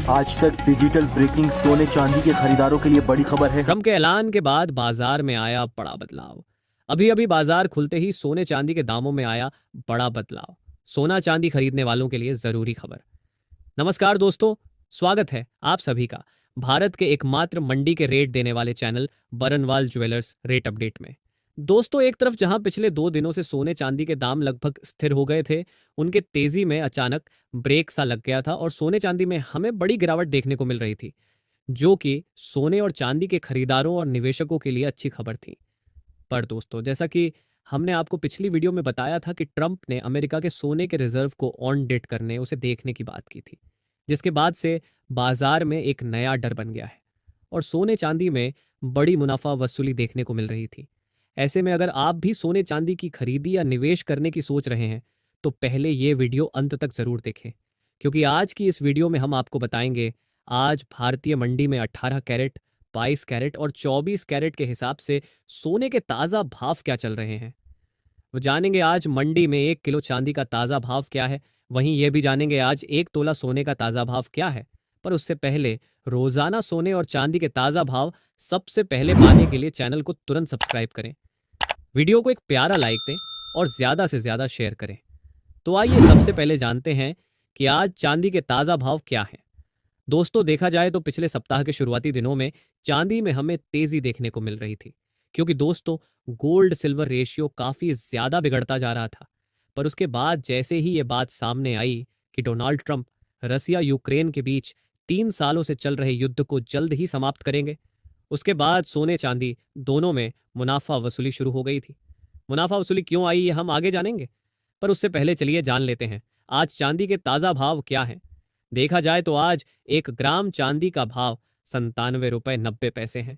आज तक digital breaking सोने चांदी के खरीदारों के लिए बड़ी खबर है। ट्रंप के ऐलान के बाद बाजार में आया बड़ा बदलाव। अभी अभी बाजार खुलते ही सोने चांदी के दामों में आया बड़ा बदलाव। सोना चांदी खरीदने वालों के लिए जरूरी खबर। नमस्कार दोस्तों, स्वागत है आप सभी का भारत के एकमात्र मंडी के रेट देने वाले channel Barnwal jewellers rate update में। दोस्तों, एक तरफ जहां पिछले 2 दिनों से सोने चांदी के दाम लगभग स्थिर हो गए थे, उनके तेजी में अचानक ब्रेक सा लग गया था और सोने चांदी में हमें बड़ी गिरावट देखने को मिल रही थी, जो कि सोने और चांदी के खरीदारों और निवेशकों के लिए अच्छी खबर थी। पर दोस्तों, जैसा कि हमने आपको पिछली वीडियो में बताया था कि ट्रंप ने अमेरिका के सोने के रिजर्व को ऑन डेट करने, उसे देखने की बात की थी, जिसके बाद से बाजार में एक नया डर बन गया है और सोने चांदी में बड़ी मुनाफा वसूली देखने को मिल रही थी। ऐसे में अगर आप भी सोने चांदी की खरीदी या निवेश करने की सोच रहे हैं तो पहले ये वीडियो अंत तक जरूर देखें, क्योंकि आज की इस वीडियो में हम आपको बताएंगे आज भारतीय मंडी में 18 कैरेट, 22 कैरेट और 24 कैरेट के हिसाब से सोने के ताज़ा भाव क्या चल रहे हैं। वो जानेंगे आज मंडी में 1 किलो चांदी का ताज़ा भाव क्या है। वहीं ये भी जानेंगे आज 1 तोला सोने का ताज़ा भाव क्या है। पर उससे पहले रोजाना सोने और चांदी के ताज़ा भाव सबसे पहले पाने के लिए चैनल को तुरंत सब्सक्राइब करें, वीडियो को एक प्यारा लाइक दें और ज़्यादा से ज़्यादा शेयर करें। तो आइए सबसे पहले जानते हैं कि आज चांदी के ताज़ा भाव क्या हैं। दोस्तों, देखा जाए तो पिछले सप्ताह के शुरुआती दिनों में चांदी में हमें तेजी देखने को मिल रही थी, क्योंकि दोस्तों गोल्ड सिल्वर रेशियो काफी ज्यादा बिगड़ता जा रहा था। पर उसके बाद जैसे ही ये बात सामने आई कि डोनाल्ड ट्रंप रसिया यूक्रेन के बीच 3 सालों से चल रहे युद्ध को जल्द ही समाप्त करेंगे, उसके बाद सोने चांदी दोनों में मुनाफा वसूली शुरू हो गई थी। मुनाफा वसूली क्यों आई ये हम आगे जानेंगे, पर उससे पहले चलिए जान लेते हैं आज चांदी के ताज़ा भाव क्या हैं। देखा जाए तो आज 1 ग्राम चांदी का भाव 97 रुपये 90 पैसे है।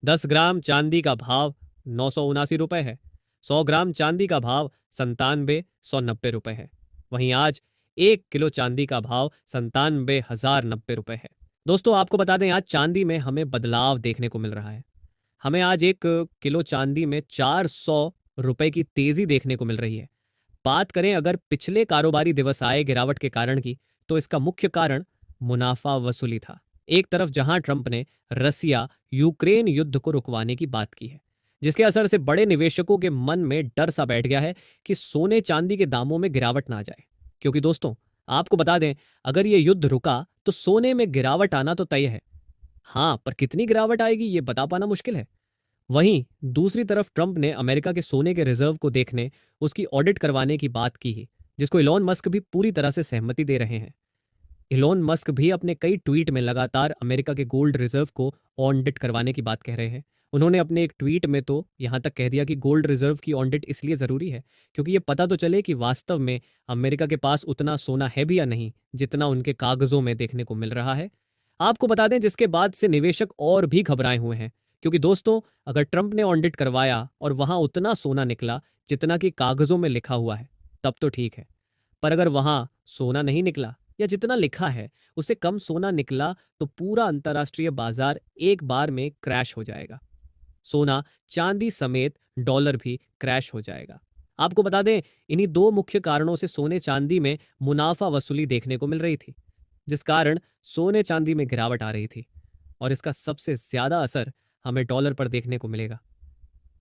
10 ग्राम चांदी का भाव 979 रुपये है। 100 ग्राम चांदी का भाव 97,190 है। वहीं आज 1 किलो चांदी का भाव 97,090 रुपये है। दोस्तों, आपको बता दें आज चांदी में हमें बदलाव देखने को मिल रहा है। हमें आज 1 किलो चांदी में 400 रुपये की तेजी देखने को मिल रही है। बात करें अगर पिछले कारोबारी दिवस आए गिरावट के कारण की, तो इसका मुख्य कारण मुनाफा वसूली था। एक तरफ जहां ट्रंप ने रसिया यूक्रेन युद्ध को रुकवाने की बात की है, जिसके असर से बड़े निवेशकों के मन में डर सा बैठ गया है कि सोने चांदी के दामों में गिरावट ना आ जाए। क्योंकि दोस्तों, आपको बता दें अगर ये युद्ध रुका तो सोने में गिरावट आना तो तय है। हाँ, पर कितनी गिरावट आएगी ये बता पाना मुश्किल है। वहीं दूसरी तरफ ट्रंप ने अमेरिका के सोने के रिजर्व को देखने, उसकी ऑडिट करवाने की बात की है, जिसको इलॉन मस्क भी पूरी तरह से सहमति दे रहे हैं। इलॉन मस्क भी अपने कई ट्वीट में लगातार अमेरिका के गोल्ड रिजर्व को ऑडिट करवाने की बात कह रहे हैं। उन्होंने अपने एक ट्वीट में तो यहां तक कह दिया कि गोल्ड रिजर्व की ऑडिट इसलिए ज़रूरी है क्योंकि ये पता तो चले कि वास्तव में अमेरिका के पास उतना सोना है भी या नहीं जितना उनके कागजों में देखने को मिल रहा है। आपको बता दें जिसके बाद से निवेशक और भी घबराए हुए हैं, क्योंकि दोस्तों अगर ट्रंप ने ऑडिट करवाया और वहां उतना सोना निकला जितना कि कागजों में लिखा हुआ है तब तो ठीक है, पर अगर वहां सोना नहीं निकला या जितना लिखा है उससे कम सोना निकला तो पूरा अंतर्राष्ट्रीय बाजार एक बार में क्रैश हो जाएगा। सोना चांदी समेत डॉलर भी क्रैश हो जाएगा। आपको बता दें इन्हीं 2 मुख्य कारणों से सोने चांदी में मुनाफा वसूली देखने को मिल रही थी, जिस कारण सोने चांदी में गिरावट आ रही थी और इसका सबसे ज्यादा असर हमें डॉलर पर देखने को मिलेगा।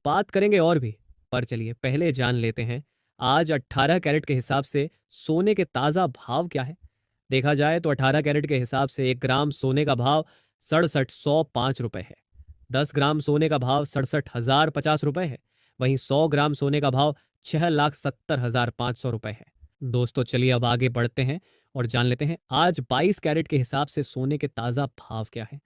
बात करेंगे और भी, पर चलिए पहले जान लेते हैं आज 18 कैरेट के हिसाब से सोने के ताज़ा भाव क्या है। देखा जाए तो 18 कैरेट के हिसाब से 1 ग्राम सोने का भाव 6705 रुपये है। 10 ग्राम सोने का भाव 67,050 रुपये है। वहीं 100 ग्राम सोने का भाव 6,70,500 रुपये है। दोस्तों चलिए अब आगे बढ़ते हैं और जान लेते हैं आज 22 कैरेट के हिसाब से सोने के ताज़ा भाव क्या है।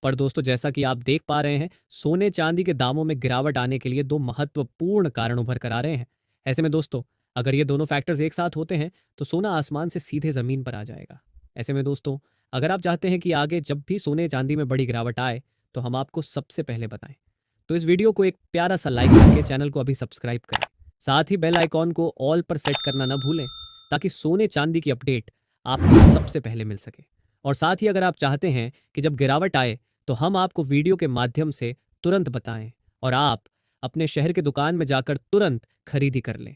पर दोस्तों जैसा कि आप देख पा रहे हैं सोने चांदी के दामों में गिरावट आने के लिए 2 महत्वपूर्ण कारण उभर कर आ रहे हैं। ऐसे में दोस्तों अगर ये दोनों फैक्टर्स एक साथ होते हैं तो सोना आसमान से सीधे ज़मीन पर आ जाएगा। ऐसे में दोस्तों अगर आप चाहते हैं कि आगे जब भी सोने चांदी में बड़ी गिरावट आए तो हम आपको सबसे पहले बताएं, तो इस वीडियो को एक प्यारा सा लाइक करके चैनल को अभी सब्सक्राइब करें। साथ ही बेल आइकॉन को ऑल पर सेट करना ना भूलें ताकि सोने चांदी की अपडेट आपको सबसे पहले मिल सके। और साथ ही अगर आप चाहते हैं कि जब गिरावट आए तो हम आपको वीडियो के माध्यम से तुरंत बताएं और आप अपने शहर के दुकान में जाकर तुरंत खरीदी कर लें,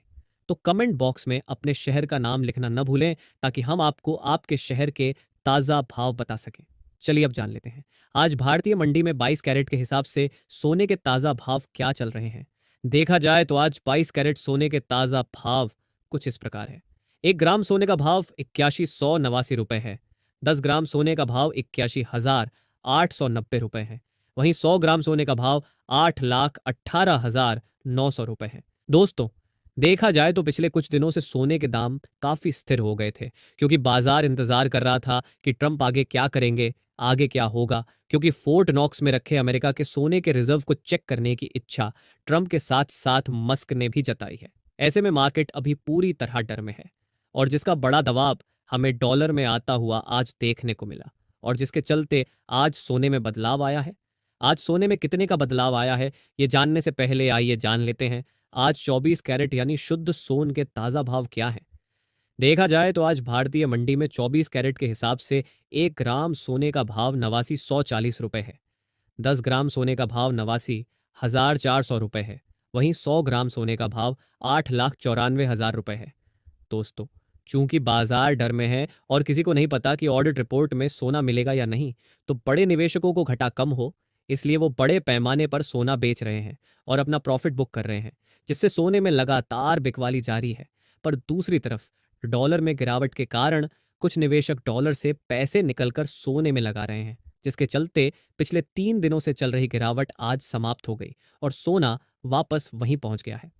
तो कमेंट बॉक्स में अपने शहर का नाम लिखना न भूलें ताकि हम आपको आपके शहर के ताज़ा भाव बता सकें। चलिए अब जान लेते हैं आज भारतीय मंडी में 22 कैरेट के हिसाब से सोने के ताज़ा भाव क्या चल रहे हैं। देखा जाए तो आज 22 कैरेट सोने के ताज़ा भाव कुछ इस प्रकार है। 1 ग्राम सोने का भाव 8189 रुपए है। 10 ग्राम सोने का भाव 81,890 रुपए है। वहीं 100 ग्राम सोने का भाव 8,18,900 रुपए है। दोस्तों, देखा जाए तो पिछले कुछ दिनों से सोने के दाम काफी स्थिर हो गए थे, क्योंकि बाजार इंतजार कर रहा था कि ट्रंप आगे क्या करेंगे, आगे क्या होगा। क्योंकि फोर्ट नॉक्स में रखे अमेरिका के सोने के रिजर्व को चेक करने की इच्छा ट्रंप के साथ साथ मस्क ने भी जताई है। ऐसे में मार्केट अभी पूरी तरह डर में है, और जिसका बड़ा दबाव हमें डॉलर में आता हुआ आज देखने को मिला, और जिसके चलते आज सोने में बदलाव आया है। आज सोने में कितने का बदलाव आया है, ये जानने से पहले आइए जान लेते हैं आज 24 कैरेट यानी शुद्ध सोन के ताज़ा भाव क्या हैं। देखा जाए तो आज भारतीय मंडी में 24 कैरेट के हिसाब से 1 ग्राम सोने का भाव 8940 रुपए है। 10 ग्राम सोने का भाव 89,400 रुपए है। वहीं 100 ग्राम सोने का भाव 8,94,000 रुपए है। दोस्तों, चूंकि बाजार डर में है और किसी को नहीं पता कि ऑडिट रिपोर्ट में सोना मिलेगा या नहीं, तो बड़े निवेशकों को घाटा कम हो, इसलिए वो बड़े पैमाने पर सोना बेच रहे हैं और अपना प्रॉफिट बुक कर रहे हैं, जिससे सोने में लगातार बिकवाली जारी है। पर दूसरी तरफ डॉलर में गिरावट के कारण कुछ निवेशक डॉलर से पैसे निकलकर सोने में लगा रहे हैं, जिसके चलते पिछले 3 दिनों से चल रही गिरावट आज समाप्त हो गई और सोना वापस वहीं पहुंच गया है।